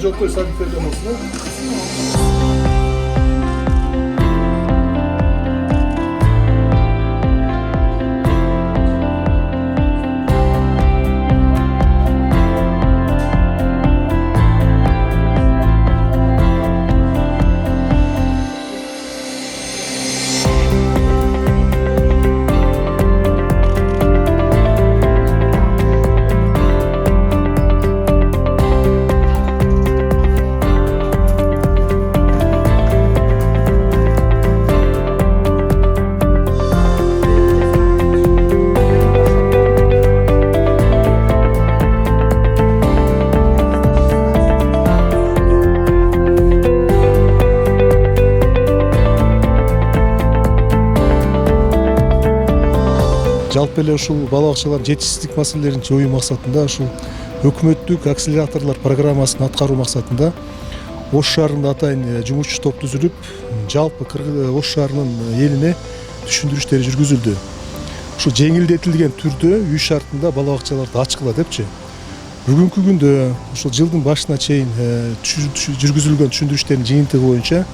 Жолтой Садыктардан болсун. Жалпы эле ушул бала бакчалардын жетишсиздик маселелерин жоюу максатында ушул өкмөттүк акселераторлор программасын аткаруу максатында Ош шаарында атайын жумушчу топ түзүлүп, жалпы Ош шаарынын элине түшүндүрүштөр жүргүзүлдү. Ушул жеңилдетилген түрдө үй шартында бала бакчаларды ачкыла депчи. Бүгүнкү күндө ушул жылдын башына чейин жүргүзүлгөн түшүндүрүштөрдүн жыйынтыгы боюнча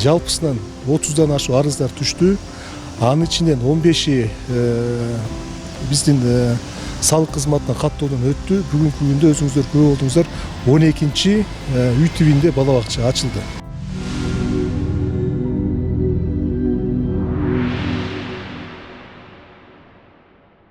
жалпысынан 30дан ашуун арыздар түштү. Анын ичинен 15и биздин салык кызматына каттоодон өттү. Бүгүнкү күндө өзүңүздөр көрүп алдыңыздар, 12-үй тибинде бала бакча ачылды.